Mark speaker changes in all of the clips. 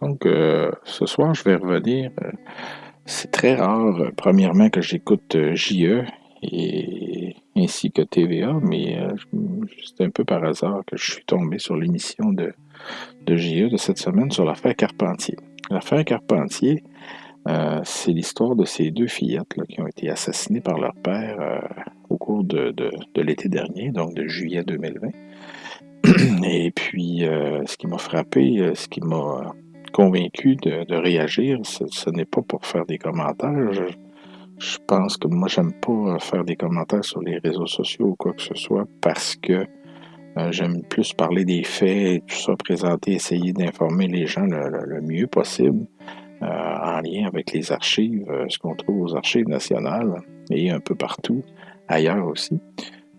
Speaker 1: Donc, ce soir, je vais revenir. C'est très rare, premièrement, que j'écoute JE et ainsi que TVA, mais c'est un peu par hasard que je suis tombé sur l'émission de JE de cette semaine sur l'affaire Carpentier. L'affaire Carpentier, c'est l'histoire de ces deux fillettes là, qui ont été assassinées par leur père au cours de l'été dernier, donc de juillet 2020. Et puis, ce qui m'a frappé, ce qui m'a convaincu de réagir, ce n'est pas pour faire des commentaires. Je pense que moi, j'aime pas faire des commentaires sur les réseaux sociaux ou quoi que ce soit parce que j'aime plus parler des faits et tout ça, présenter, essayer d'informer les gens le mieux possible en lien avec les archives, ce qu'on trouve aux archives nationales et un peu partout ailleurs aussi.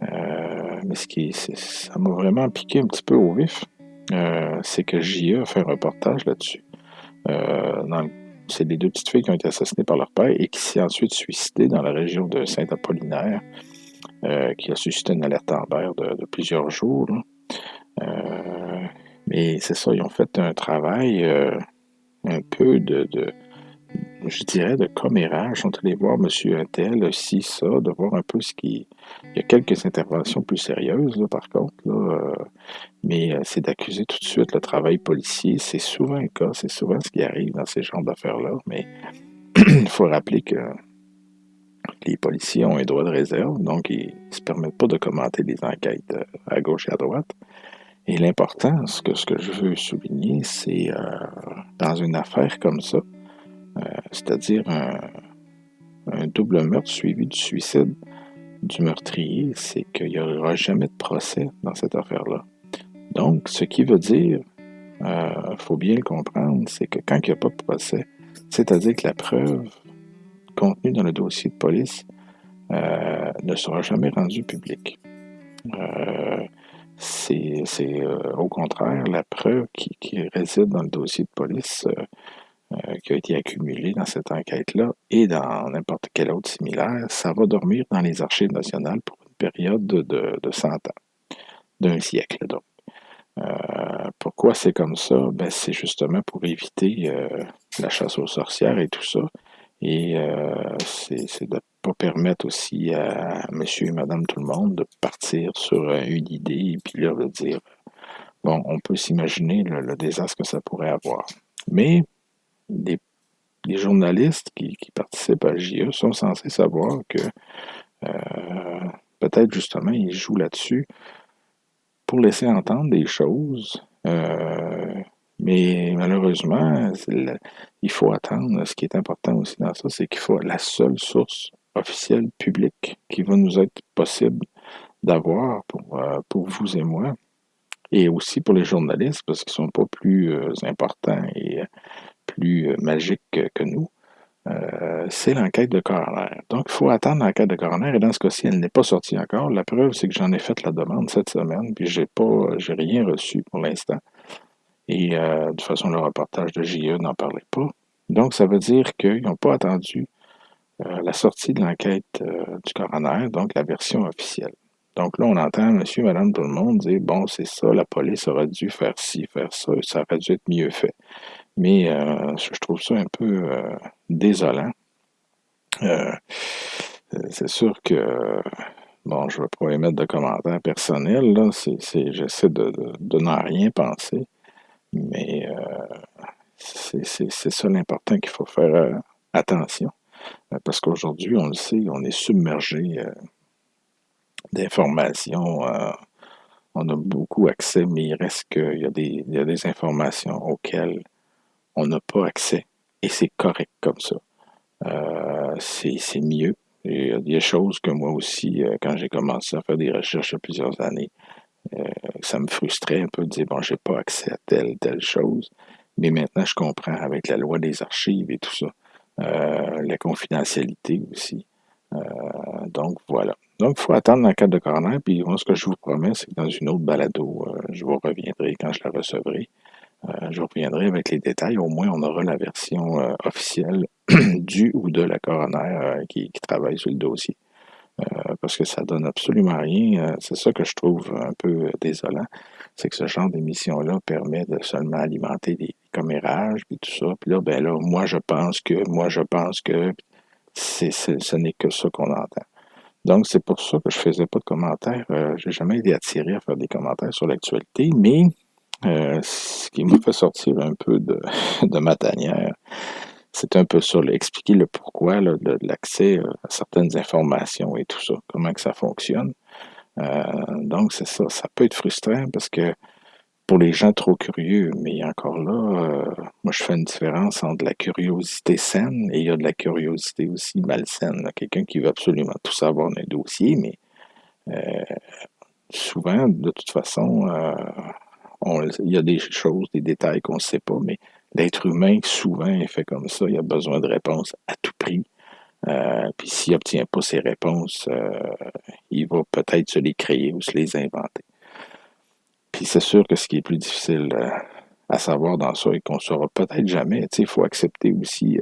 Speaker 1: Mais ça m'a vraiment piqué un petit peu au vif. C'est que JE a fait un reportage là-dessus. C'est les deux petites filles qui ont été assassinées par leur père et qui s'est ensuite suicidée dans la région de Saint-Apollinaire, qui a suscité une alerte Amber de plusieurs jours. Mais c'est ça, ils ont fait un travail un peu je dirais, de commérage. On est allé voir M. Untel, ci, ça, de voir un peu ce qui... Il y a quelques interventions plus sérieuses, là, par contre, là, mais c'est d'accuser tout de suite le travail policier. C'est souvent le cas, c'est souvent ce qui arrive dans ces genres d'affaires-là, mais il faut rappeler que les policiers ont un droit de réserve, donc ils ne se permettent pas de commenter des enquêtes à gauche et à droite. Et l'important, ce que je veux souligner, c'est dans une affaire comme ça, c'est-à-dire un double meurtre suivi du suicide du meurtrier, c'est qu'il n'y aura jamais de procès dans cette affaire-là. Donc, ce qui veut dire, faut bien le comprendre, c'est que quand il n'y a pas de procès, c'est-à-dire que la preuve contenue dans le dossier de police ne sera jamais rendue publique. C'est au contraire la preuve qui réside dans le dossier de police qui a été accumulée dans cette enquête-là et dans n'importe quelle autre similaire, ça va dormir dans les archives nationales pour une période de 100 ans, d'un siècle donc. Pourquoi c'est comme ça? Ben, c'est justement pour éviter la chasse aux sorcières et tout ça. Et c'est de ne pas permettre aussi à monsieur et madame tout le monde de partir sur une idée et puis là de dire, bon, on peut s'imaginer le désastre que ça pourrait avoir. Mais les journalistes qui participent à JE sont censés savoir que peut-être justement ils jouent là-dessus pour laisser entendre des choses. Mais malheureusement, il faut attendre. Ce qui est important aussi dans ça, c'est qu'il faut la seule source officielle publique qui va nous être possible d'avoir pour vous et moi, et aussi pour les journalistes, parce qu'ils ne sont pas plus importants et plus magiques que nous. C'est l'enquête de coroner. Donc, il faut attendre l'enquête de coroner, et dans ce cas-ci, elle n'est pas sortie encore. La preuve, c'est que j'en ai fait la demande cette semaine, puis j'ai rien reçu pour l'instant. Et de toute façon, le reportage de JE n'en parlait pas. Donc, ça veut dire qu'ils n'ont pas attendu la sortie de l'enquête du coroner, donc la version officielle. Donc là, on entend monsieur, madame, tout le monde dire, bon, c'est ça, la police aurait dû faire ci, faire ça, ça aurait dû être mieux fait. Mais je trouve ça un peu désolant. Euh, c'est sûr que, bon, je ne vais pas émettre de commentaires personnels, là, j'essaie de n'en rien penser, mais c'est ça l'important qu'il faut faire attention. Parce qu'aujourd'hui, on le sait, on est submergé d'informations. On a beaucoup accès, mais il reste qu'il y a des informations auxquelles on n'a pas accès. Et c'est correct comme ça. C'est mieux. Et il y a des choses que moi aussi, quand j'ai commencé à faire des recherches il y a plusieurs années, ça me frustrait un peu de dire, bon, j'ai pas accès à telle chose. Mais maintenant, je comprends avec la loi des archives et tout ça. La confidentialité aussi. Donc, voilà. Donc, il faut attendre l'enquête de coroner. Puis, moi, ce que je vous promets, c'est que dans une autre balado, je vous reviendrai quand je la recevrai. Je reviendrai avec les détails. Au moins, on aura la version officielle du ou de la coroner qui travaille sur le dossier. Parce que ça donne absolument rien. C'est ça que je trouve un peu désolant. c'est que ce genre d'émission-là permet de seulement alimenter des commérages, puis tout ça. Puis là, ben là, moi je pense que, ce n'est que ça qu'on entend. Donc, c'est pour ça que je faisais pas de commentaires. J'ai jamais été attiré à faire des commentaires sur l'actualité, mais ce qui m'a fait sortir un peu de ma tanière, c'est un peu ça, là, expliquer le pourquoi là, de l'accès à certaines informations et tout ça, comment que ça fonctionne. Donc, c'est ça. Ça peut être frustrant parce que pour les gens trop curieux, mais encore là, moi, je fais une différence entre la curiosité saine et il y a de la curiosité aussi malsaine, là. Quelqu'un qui veut absolument tout savoir d'un dossier, mais euh, souvent, de toute façon, il y a des choses, des détails qu'on ne sait pas, mais l'être humain, souvent, est fait comme ça. Il a besoin de réponses à tout prix. Puis s'il n'obtient pas ces réponses, il va peut-être se les créer ou se les inventer. Puis c'est sûr que ce qui est plus difficile à savoir dans ça et qu'on ne saura peut-être jamais, tu sais, il faut accepter aussi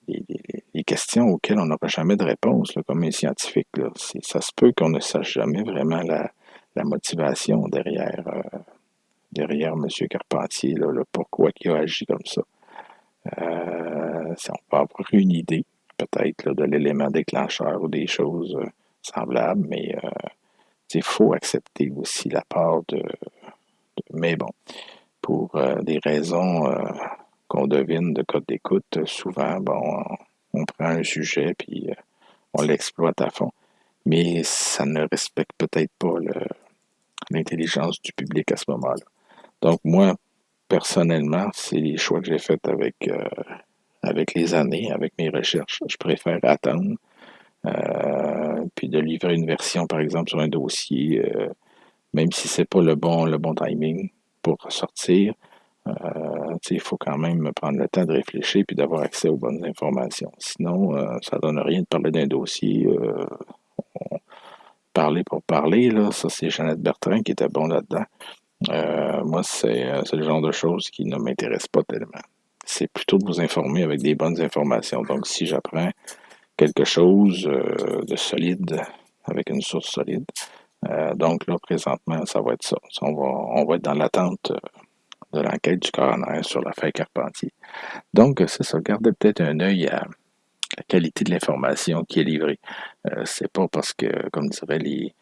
Speaker 1: les questions auxquelles on n'aura jamais de réponse, là, comme un scientifique. Là. Ça se peut qu'on ne sache jamais vraiment la motivation derrière M. Carpentier, là, le pourquoi il a agi comme ça. On peut avoir une idée, peut-être, là, de l'élément déclencheur ou des choses semblables, mais il faut accepter aussi la part mais bon, pour des raisons qu'on devine de code d'écoute, souvent, bon, on prend un sujet puis on l'exploite à fond. Mais ça ne respecte peut-être pas l'intelligence du public à ce moment-là. Donc, moi, personnellement, c'est les choix que j'ai faits avec les années, avec mes recherches. Je préfère attendre, puis de livrer une version, par exemple, sur un dossier, même si c'est pas le bon timing pour sortir. Il faut quand même prendre le temps de réfléchir puis d'avoir accès aux bonnes informations. Sinon, ça donne rien de parler d'un dossier. Parler pour parler, là, ça c'est Jeannette Bertrand qui était bon là-dedans. Moi, c'est le genre de choses qui ne m'intéresse pas tellement. C'est plutôt de vous informer avec des bonnes informations. Donc, si j'apprends quelque chose de solide, avec une source solide, donc là, présentement, ça va être ça. On va être dans l'attente de l'enquête du coroner sur l'affaire Carpentier. Donc, c'est ça. Gardez peut-être un œil à la qualité de l'information qui est livrée. C'est pas parce que, comme diraient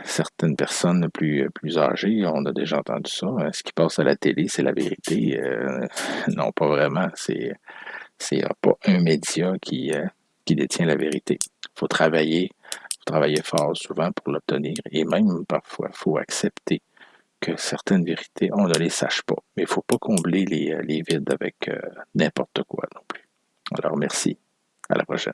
Speaker 1: certaines personnes plus âgées, on a déjà entendu ça, ce qui passe à la télé, c'est la vérité. Non, pas vraiment. C'est pas un média qui détient la vérité. Il faut travailler fort souvent pour l'obtenir. Et même parfois, il faut accepter que certaines vérités, on ne les sache pas. Mais il ne faut pas combler les vides avec n'importe quoi non plus. Alors, merci. À la prochaine.